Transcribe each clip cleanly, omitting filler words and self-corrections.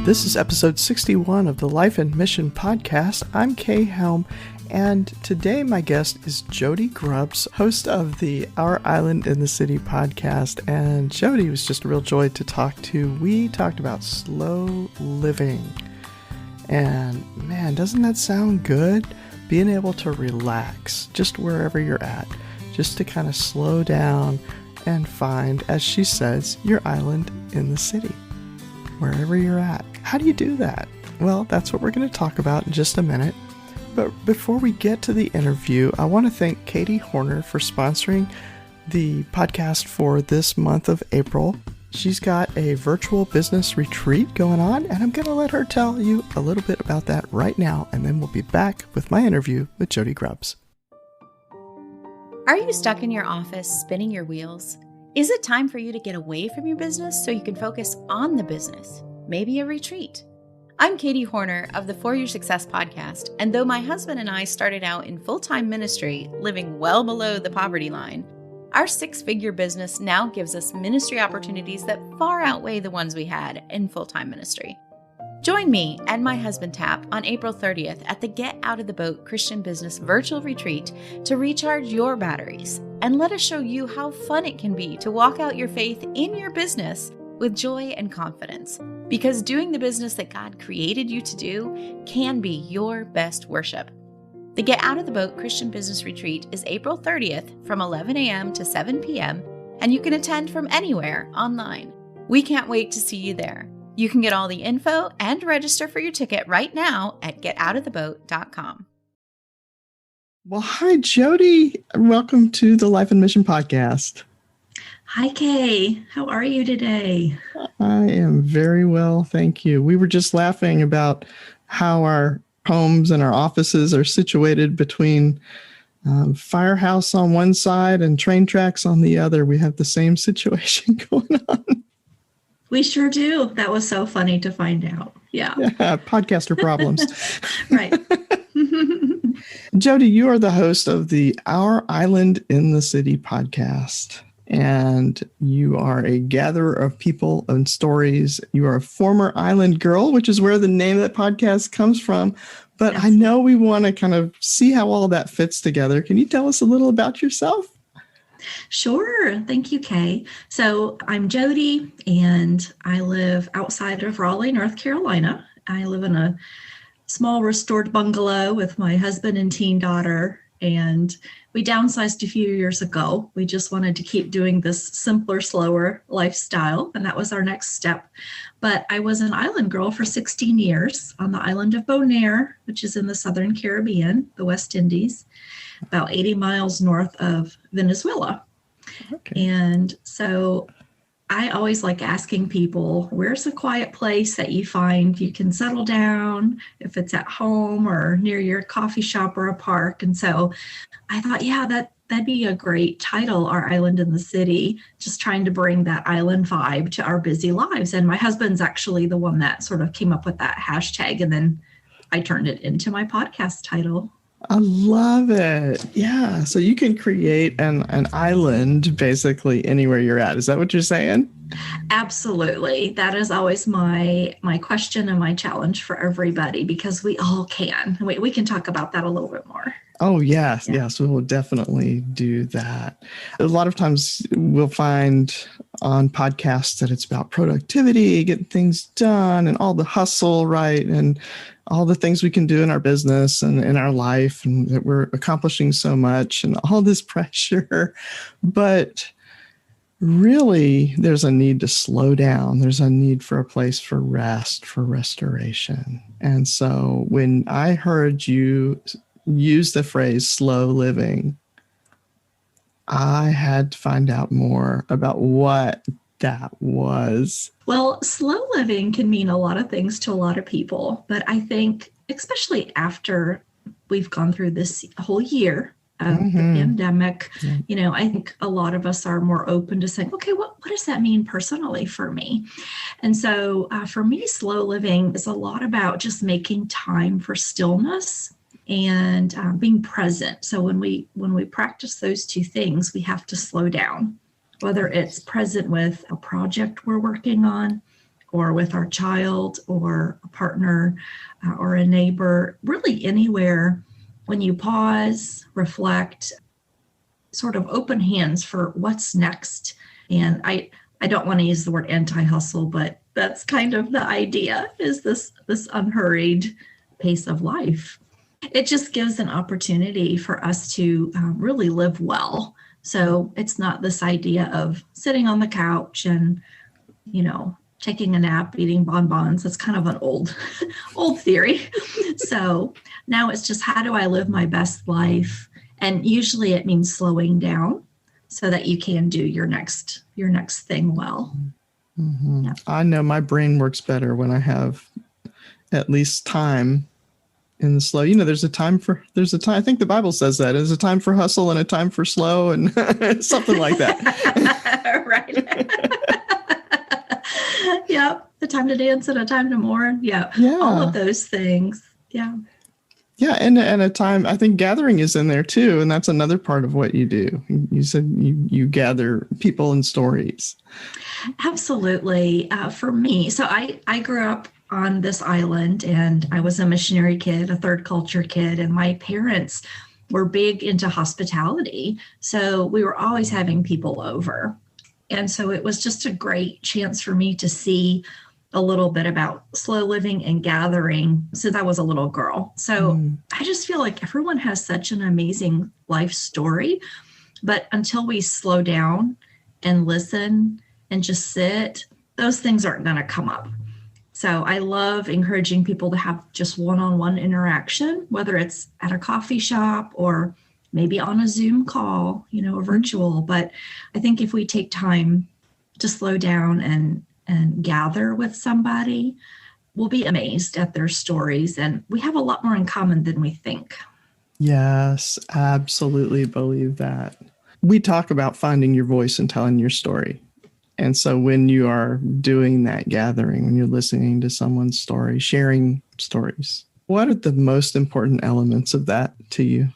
This is episode 61 of the Life and Mission podcast. I'm Kay Helm, and today my guest is Jodi Grubbs, host of the Our Island in the City podcast. And Jodi was just a real joy to talk to. We talked about slow living. And man, doesn't that sound good? Being able to relax just wherever you're at, just to kind of slow down and find, as she says, your island in the city, wherever you're at. How do you do that? Well, that's what we're going to talk about in just a minute. But before we get to the interview, I want to thank Katie Horner for sponsoring the podcast for this month of April. She's got a virtual business retreat going on, and I'm going to let her tell you a little bit about that right now, and then we'll be back with my interview with Jodi Grubbs. Are you stuck in your office spinning your wheels? Is it time for you to get away from your business so you can focus on the business? Maybe a retreat. I'm Katie Horner of the For Your Success podcast, and though my husband and I started out in full-time ministry, living well below the poverty line, our six-figure business now gives us ministry opportunities that far outweigh the ones we had in full-time ministry. Join me and my husband Tap on April 30th at the Get Out of the Boat Christian Business Virtual Retreat to recharge your batteries, and let us show you how fun it can be to walk out your faith in your business with joy and confidence. Because doing the business that God created you to do can be your best worship. The Get Out of the Boat Christian Business Retreat is April 30th from 11 a.m. to 7 p.m., and you can attend from anywhere online. We can't wait to see you there. You can get all the info and register for your ticket right now at getoutoftheboat.com. Well, hi, Jodi. Welcome to the Life and Mission podcast. Hi, Kay. How are you today? I am very well, thank you. We were just laughing about how our homes and our offices are situated between firehouse on one side and train tracks on the other. We have the same situation going on. We sure do. That was so funny to find out. Yeah, podcaster problems. Right. Jodi, you are the host of the Our Island in the City podcast. And you are a gatherer of people and stories. You are a former island girl, which is where the name of that podcast comes from. But yes. I know we want to kind of see how all that fits together. Can you tell us a little about yourself? Sure. Thank you, Kay. So I'm Jodi, and I live outside of Raleigh, North Carolina. I live in a small restored bungalow with my husband and teen daughter. And we downsized a few years ago. We just wanted to keep doing this simpler, slower lifestyle, and that was our next step. But I was an island girl for 16 years on the island of Bonaire, which is in the Southern Caribbean, the West Indies, about 80 miles north of Venezuela. Okay. And so I always like asking people, where's a quiet place that you find you can settle down, if it's at home or near your coffee shop or a park? And so I thought, that'd be a great title, Our Island in the City, just trying to bring that island vibe to our busy lives. And my husband's actually the one that sort of came up with that hashtag, and then I turned it into my podcast title. I love it. Yeah. So you can create an island basically anywhere you're at. Is that what you're saying? Absolutely. That is always my question and my challenge for everybody, because we all can. We can talk about that a little bit more. Oh, yes. Yeah. Yes, we will definitely do that. A lot of times we'll find on podcasts that it's about productivity, getting things done, and all the hustle, right? And all the things we can do in our business and in our life, and that we're accomplishing so much and all this pressure. But really, there's a need to slow down. There's a need for a place for rest, for restoration. And so when I heard you use the phrase slow living, I had to find out more about what that was. Well, slow living can mean a lot of things to a lot of people, but I think especially after we've gone through this whole year of the pandemic, I think a lot of us are more open to saying, okay, what does that mean personally for me? And so for me, slow living is a lot about just making time for stillness and being present. So when we practice those two things, we have to slow down, whether it's present with a project we're working on, or with our child or a partner or a neighbor, really anywhere, when you pause, reflect, sort of open hands for what's next. And I don't want to use the word anti-hustle, but that's kind of the idea, is this unhurried pace of life. It just gives an opportunity for us to really live well. So it's not this idea of sitting on the couch and, taking a nap, eating bonbons. That's kind of an old theory. So now it's just, how do I live my best life? And usually it means slowing down so that you can do your next thing well. Mm-hmm. Yeah. I know my brain works better when I have at least time in the slow. There's a time, I think the Bible says that there's a time for hustle and a time for slow and something like that. Right. Yep. A time to dance and a time to mourn. Yeah. All of those things. Yeah. Yeah. And a time, I think gathering is in there too. And that's another part of what you do. You said you gather people and stories. Absolutely. For me, so I grew up on this island, and I was a missionary kid, a third culture kid, and my parents were big into hospitality. So we were always having people over. And so it was just a great chance for me to see a little bit about slow living and gathering since I was a little girl. So I just feel like everyone has such an amazing life story, but until we slow down and listen and just sit, those things aren't going to come up. So I love encouraging people to have just one-on-one interaction, whether it's at a coffee shop or maybe on a Zoom call, or virtual. But I think if we take time to slow down and gather with somebody, we'll be amazed at their stories. And we have a lot more in common than we think. Yes, absolutely believe that. We talk about finding your voice and telling your story. And so when you are doing that gathering, when you're listening to someone's story, sharing stories, what are the most important elements of that to you?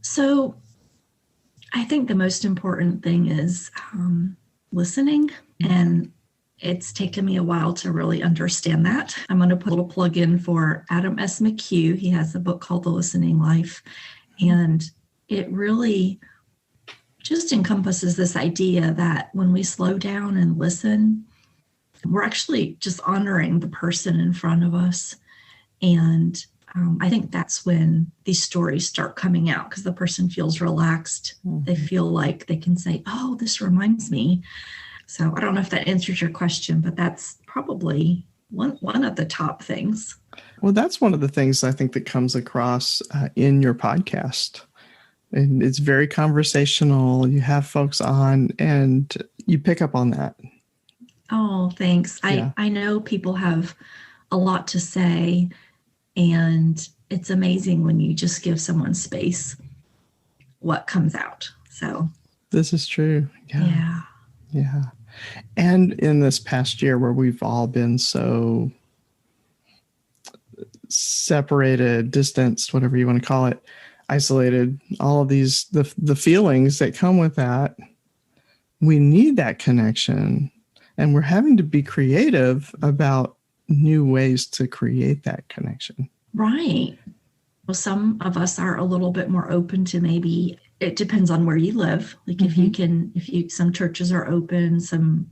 So I think the most important thing is listening. And it's taken me a while to really understand that. I'm going to put a little plug in for Adam S. McHugh. He has a book called The Listening Life. And it really just encompasses this idea that when we slow down and listen, we're actually just honoring the person in front of us. And I think that's when these stories start coming out, because the person feels relaxed. Mm-hmm. They feel like they can say, oh, this reminds me. So I don't know if that answers your question, but that's probably one of the top things. Well, that's one of the things I think that comes across in your podcast. And it's very conversational. You have folks on and you pick up on that. Oh, thanks. Yeah. I know people have a lot to say, and it's amazing when you just give someone space, what comes out. So this is true. Yeah. And in this past year where we've all been so separated, distanced, whatever you want to call it, isolated, all of these, the feelings that come with that, we need that connection. And we're having to be creative about new ways to create that connection. Right. Well, some of us are a little bit more open to, maybe it depends on where you live. Like mm-hmm. Some churches are open, some,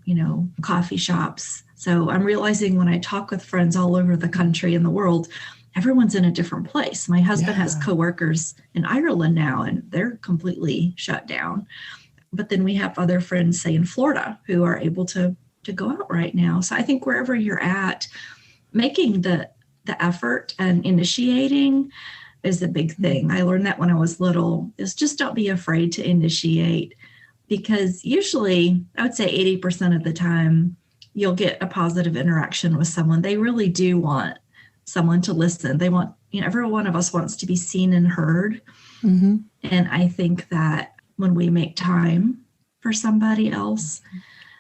coffee shops. So I'm realizing when I talk with friends all over the country and the world, everyone's in a different place. My husband has coworkers in Ireland now, and they're completely shut down. But then we have other friends, say in Florida, who are able to go out right now. So I think wherever you're at, making the effort and initiating is a big thing. I learned that when I was little, is just don't be afraid to initiate, because usually I would say 80% of the time you'll get a positive interaction with someone. They really do want someone to listen. They want, every one of us wants to be seen and heard. Mm-hmm. And I think that when we make time for somebody else,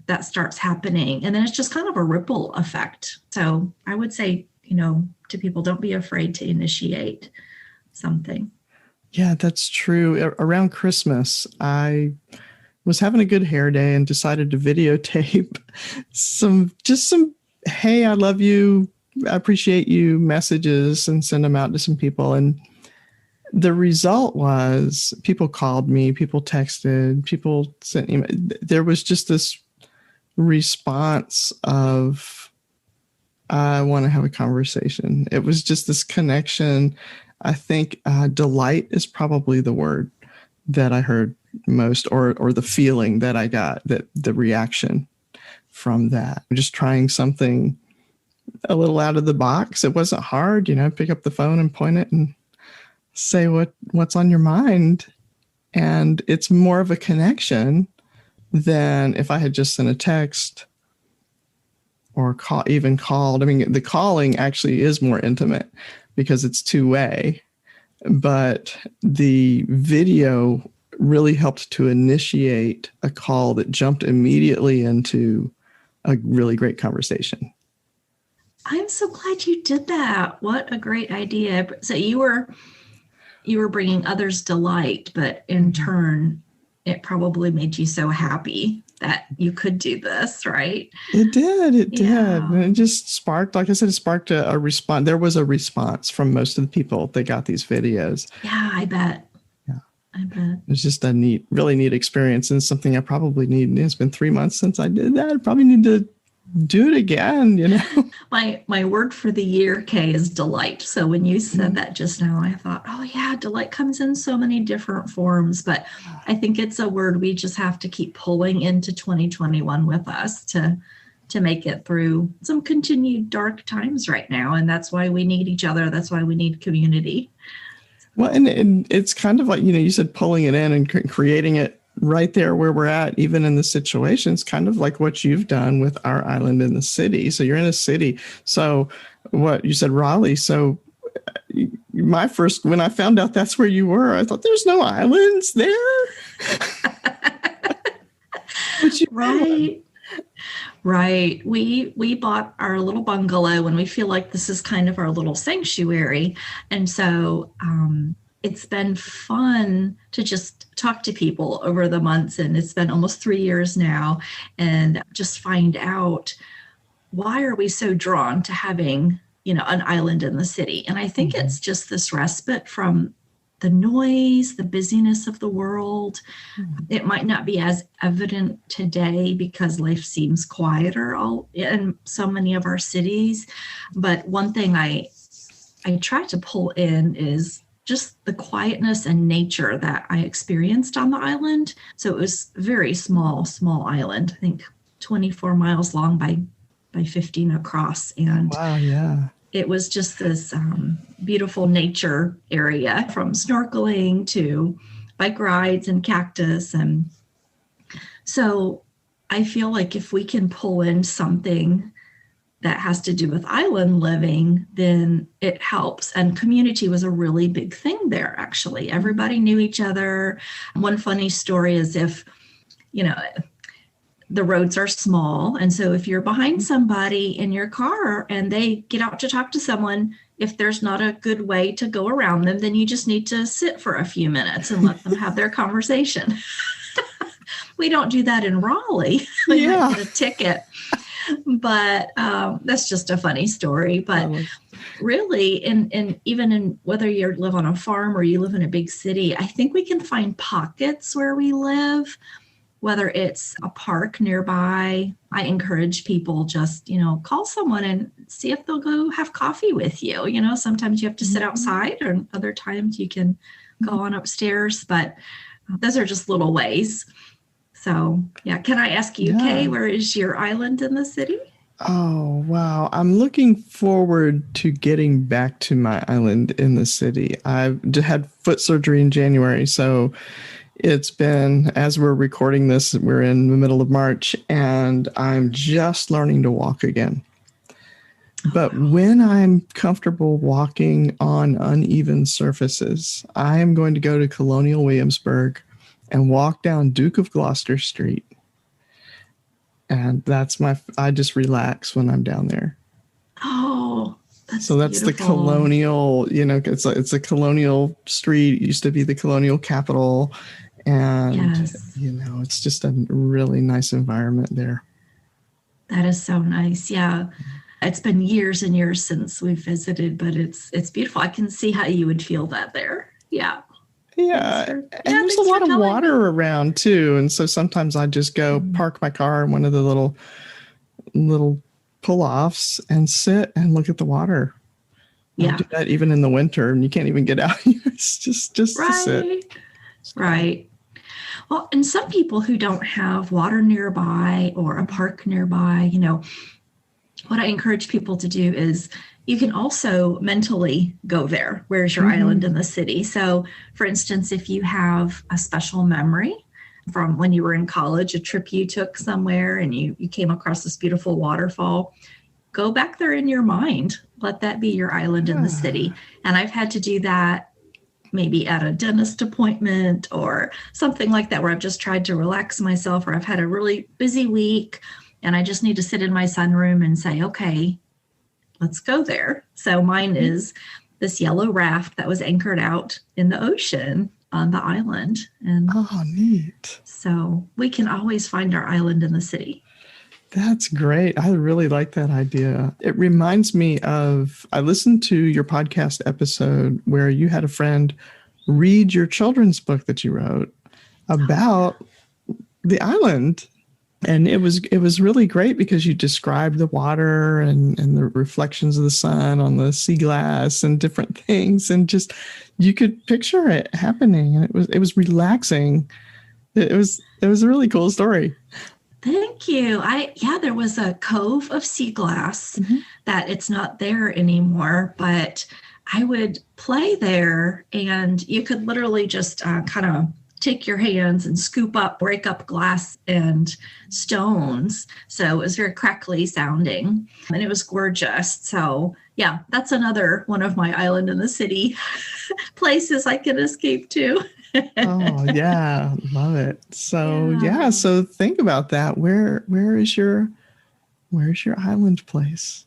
that starts happening. And then it's just kind of a ripple effect. So I would say, to people, don't be afraid to initiate something. Yeah, that's true. Around Christmas, I was having a good hair day and decided to videotape some, hey, I love you, I appreciate you messages and send them out to some people. And the result was people called me, people texted, people sent email. There was just this response of, I want to have a conversation. It was just this connection. I think delight is probably the word that I heard most, or the feeling that I got, that the reaction from that. Just trying something a little out of the box. It wasn't hard, pick up the phone and point it and say what's on your mind. And it's more of a connection than if I had just sent a text or called. I mean, the calling actually is more intimate because it's two-way, but the video really helped to initiate a call that jumped immediately into a really great conversation. I'm so glad you did that. What a great idea. So you were bringing others delight, but in turn, it probably made you so happy that you could do this, right? It did. And it just sparked, like I said, it sparked a response. There was a response from most of the people that got these videos. Yeah, I bet. I bet. It's just a really neat experience, and something I probably need. It's been 3 months since I did that. I probably need to do it again, My word for the year, Kay, is delight. So when you said that just now, I thought, oh yeah, delight comes in so many different forms, but I think it's a word we just have to keep pulling into 2021 with us to make it through some continued dark times right now. And that's why we need each other. That's why we need community. Well, and it's kind of like, you said pulling it in and creating it right there where we're at, even in the situations, kind of like what you've done with Our Island in the City. So you're in a city. So what you said, Raleigh. So when I found out that's where you were, I thought there's no islands there. Right. We bought our little bungalow and we feel like this is kind of our little sanctuary. And so, it's been fun to just talk to people over the months, and it's been almost 3 years now, and just find out, why are we so drawn to having, an island in the city? And I think it's just this respite from the noise, the busyness of the world. It might not be as evident today because life seems quieter in so many of our cities. But one thing I try to pull in is just the quietness and nature that I experienced on the island. So it was a very small island, I think 24 miles long by 15 across. And wow, yeah. It was just this beautiful nature area, from snorkeling to bike rides and cactus. And so I feel like if we can pull in something that has to do with island living, then it helps. And community was a really big thing there, actually. Everybody knew each other. One funny story is if, the roads are small. And so if you're behind somebody in your car and they get out to talk to someone, if there's not a good way to go around them, then you just need to sit for a few minutes and let them have their conversation. We don't do that in Raleigh. We might get a ticket. But that's just a funny story. But really, and even in whether you live on a farm or you live in a big city, I think we can find pockets where we live, whether it's a park nearby. I encourage people just, call someone and see if they'll go have coffee with you. Sometimes you have to sit outside, or other times you can go on upstairs. But those are just little ways. So, yeah. Can I ask you, Kay, where is your island in the city? Oh, wow. I'm looking forward to getting back to my island in the city. I've had foot surgery in January. So it's been, as we're recording this, we're in the middle of March, and I'm just learning to walk again. But when I'm comfortable walking on uneven surfaces, I am going to go to Colonial Williamsburg and walk down Duke of Gloucester Street. And I just relax when I'm down there. Oh, that's beautiful. The colonial, it's a colonial street. It used to be the colonial capital. And, it's just a really nice environment there. That is so nice. Yeah. It's been years and years since we've visited, but it's beautiful. I can see how you would feel that there. Yeah. Yeah. And there's a lot of water around too. And so sometimes I just go park my car in one of the little pull-offs and sit and look at the water. Yeah. I do that even in the winter, and you can't even get out. It's just right. to sit. Right. Well, and some people who don't have water nearby or a park nearby, what I encourage people to do is you can also mentally go there. Where's your island in the city? So, for instance, if you have a special memory from when you were in college, a trip you took somewhere and you came across this beautiful waterfall, go back there in your mind. Let that be your island in the city. And I've had to do that maybe at a dentist appointment or something like that, where I've just tried to relax myself, or I've had a really busy week and I just need to sit in my sunroom and say, okay, let's go there. So mine is this yellow raft that was anchored out in the ocean on the island. And neat. So we can always find our island in the city. That's great. I really like that idea. It reminds me of, I listened to your podcast episode where you had a friend read your children's book that you wrote about the island. And it was really great because you described the water and the reflections of the sun on the sea glass and different things. And just, you could picture it happening. And it was relaxing. It was a really cool story. Thank you. There was a cove of sea glass that it's not there anymore, but I would play there and you could literally just kind of take your hands and break up glass and stones. So it was very crackly sounding and it was gorgeous. So yeah, that's another one of my island in the city places I can escape to. Oh yeah, love it. So so think about that. Where's your island place?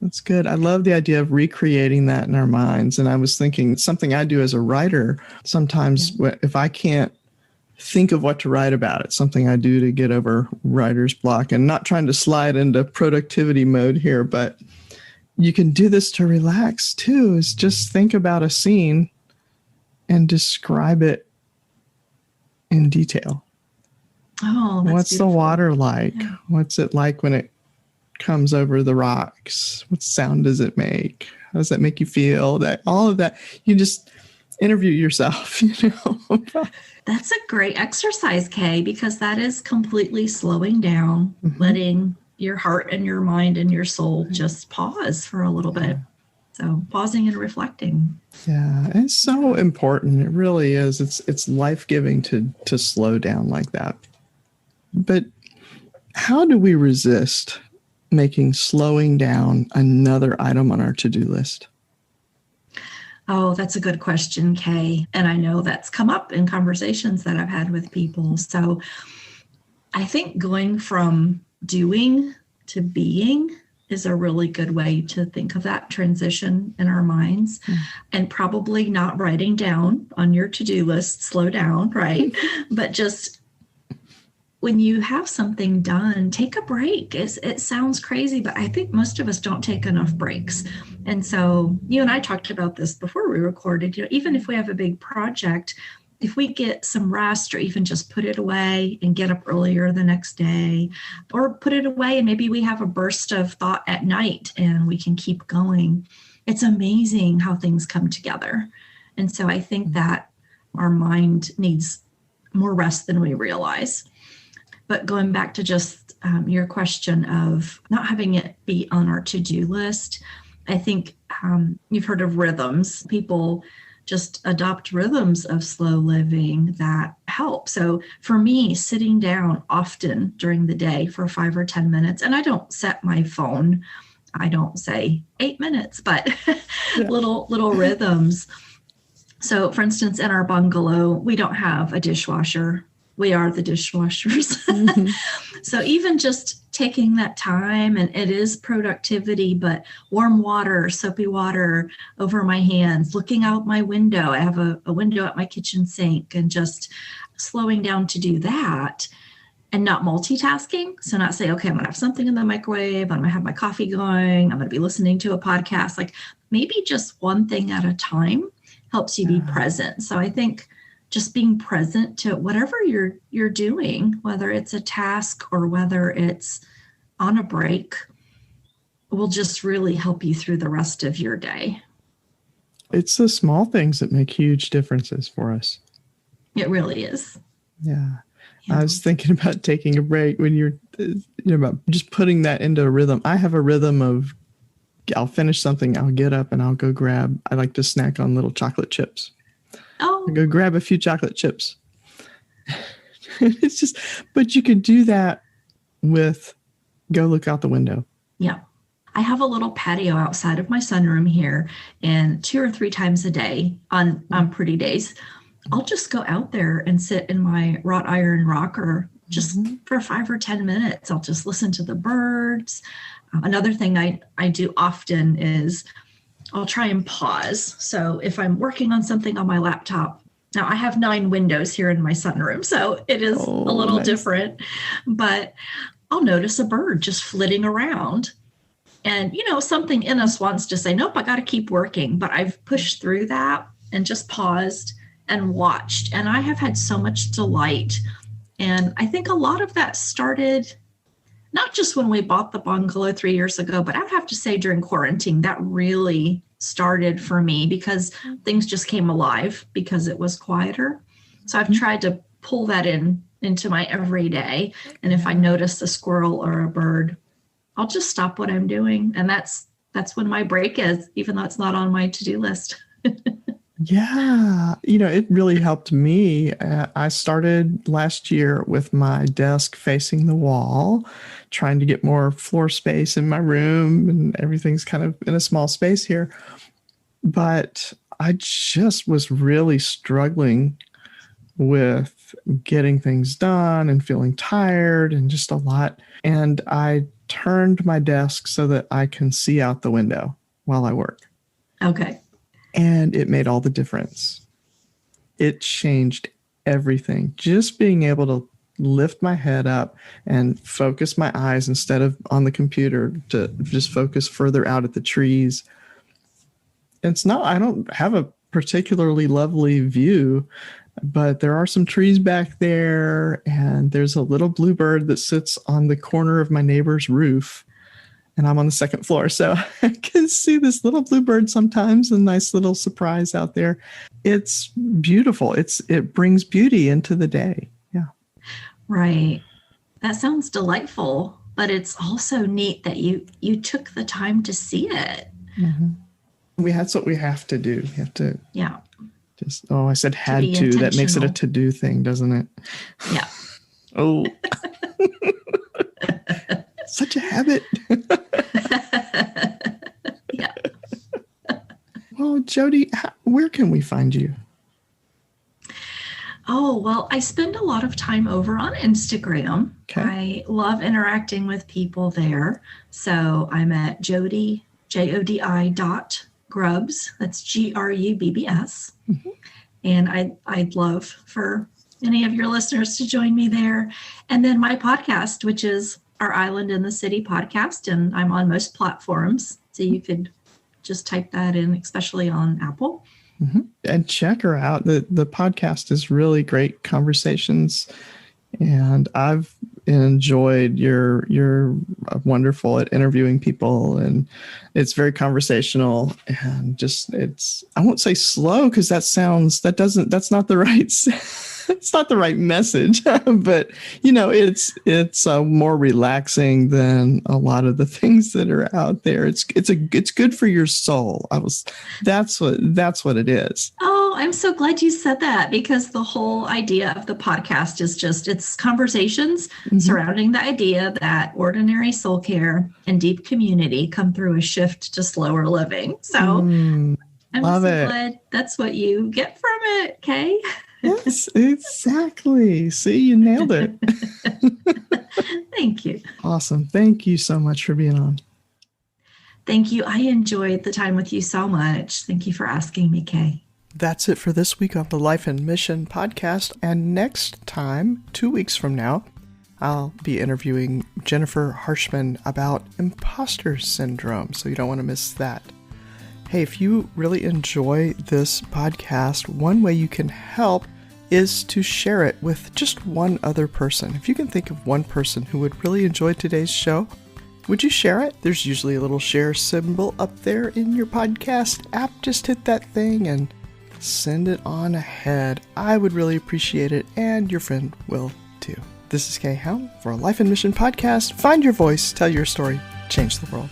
That's good. I love the idea of recreating that in our minds. And I was thinking something I do as a writer, sometimes if I can't think of what to write about, it's something I do to get over writer's block, and not trying to slide into productivity mode here, but you can do this to relax too, is just think about a scene and describe it in detail. Oh, that's What's beautiful. the water like? Yeah. What's it like when it comes over the rocks? What sound does it make? How does that make you feel? That all of that, you just interview yourself, That's a great exercise, Kay, because that is completely slowing down, letting your heart and your mind and your soul just pause for a little bit. So pausing and reflecting. Yeah, it's so important. It really is. It's life-giving to slow down like that. But how do we resist making slowing down another item on our to-do list? Oh, that's a good question, Kay. And I know that's come up in conversations that I've had with people. So I think going from doing to being is a really good way to think of that transition in our minds, and probably not writing down on your to-do list, slow down, right? But just when you have something done, take a break. It sounds crazy, but I think most of us don't take enough breaks. And so you and I talked about this before we recorded, even if we have a big project, if we get some rest or even just put it away and get up earlier the next day, or put it away and maybe we have a burst of thought at night and we can keep going. It's amazing how things come together. And so I think that our mind needs more rest than we realize. But going back to just your question of not having it be on our to-do list, I think you've heard of rhythms. People just adopt rhythms of slow living that help. So for me, sitting down often during the day for 5 or 10 minutes, and I don't set my phone, I don't say 8 minutes, but little rhythms. So for instance, in our bungalow, we don't have a dishwasher. We are the dishwashers. So even just taking that time, and it is productivity, but warm water, soapy water over my hands, looking out my window. I have a window at my kitchen sink, and just slowing down to do that and not multitasking. So not say, okay, I'm going to have something in the microwave. I'm going to have my coffee going. I'm going to be listening to a podcast. Like maybe just one thing at a time helps you be present. So I think just being present to whatever you're doing, whether it's a task or whether it's on a break, will just really help you through the rest of your day. It's the small things that make huge differences for us. It really is. Yeah. I was thinking about taking a break when you're about just putting that into a rhythm. I have a rhythm of I'll finish something, I'll get up and I'll go grab. I like to snack on little chocolate chips. Oh, I'll go grab a few chocolate chips. It's just, but you can do that with go look out the window. Yeah. I have a little patio outside of my sunroom here, and 2 or 3 times a day on pretty days, I'll just go out there and sit in my wrought iron rocker just for 5 or 10 minutes. I'll just listen to the birds. Another thing I do often is I'll try and pause. So if I'm working on something on my laptop, now I have 9 windows here in my sunroom, so it is a little different, but I'll notice a bird just flitting around. And, something in us wants to say, nope, I got to keep working. But I've pushed through that and just paused and watched. And I have had so much delight. And I think a lot of that started not just when we bought the bungalow 3 years ago, but I'd have to say during quarantine, that really started for me because things just came alive because it was quieter. So I've tried to pull that into my everyday. And if I notice a squirrel or a bird, I'll just stop what I'm doing. And that's when my break is, even though it's not on my to-do list. Yeah. It really helped me. I started last year with my desk facing the wall, trying to get more floor space in my room, and everything's kind of in a small space here. But I just was really struggling with getting things done and feeling tired and just a lot. And I turned my desk so that I can see out the window while I work. Okay. And it made all the difference. It changed everything. Just being able to lift my head up and focus my eyes instead of on the computer to just focus further out at the trees. I don't have a particularly lovely view, but there are some trees back there, and there's a little bluebird that sits on the corner of my neighbor's roof, and I'm on the 2nd floor. So I can see this little bluebird sometimes, a nice little surprise out there. It's beautiful. It brings beauty into the day. Yeah. Right. That sounds delightful, but it's also neat that you took the time to see it. Mm-hmm. That's what we have to do. You have to. Yeah. I said had to. That makes it a to-do thing, doesn't it? Yeah. Oh. Such a habit. Yeah. Well, Jodi, where can we find you? Oh, well, I spend a lot of time over on Instagram. Okay. I love interacting with people there. So I'm at Jodi, Jodi.Grubbs. That's Grubbs. Mm-hmm. And I'd love for any of your listeners to join me there. And then my podcast, which is Our Island in the City podcast, and I'm on most platforms. So you could just type that in, especially on Apple. Mm-hmm. And check her out. The podcast is really great conversations, and I've enjoyed you're wonderful at interviewing people, and it's very conversational, and just I won't say slow because that's not the right it's not the right message, but it's more relaxing than a lot of the things that are out there. It's good for your soul. That's what it is. Oh, I'm so glad you said that, because the whole idea of the podcast is it's conversations surrounding the idea that ordinary soul care and deep community come through a shift to slower living. So I'm so glad that's what you get from it, Kay. Yes, exactly. See, you nailed it. Thank you. Awesome. Thank you so much for being on. Thank you. I enjoyed the time with you so much. Thank you for asking me, Kay. That's it for this week on the Life and Mission podcast. And next time, 2 weeks from now, I'll be interviewing Jennifer Harshman about imposter syndrome. So you don't want to miss that. Hey, if you really enjoy this podcast, one way you can help is to share it with just one other person. If you can think of one person who would really enjoy today's show, would you share it? There's usually a little share symbol up there in your podcast app. Just hit that thing and send it on ahead. I would really appreciate it, and your friend will too. This is Kay Helm for a Life and Mission podcast. Find your voice, tell your story, change the world.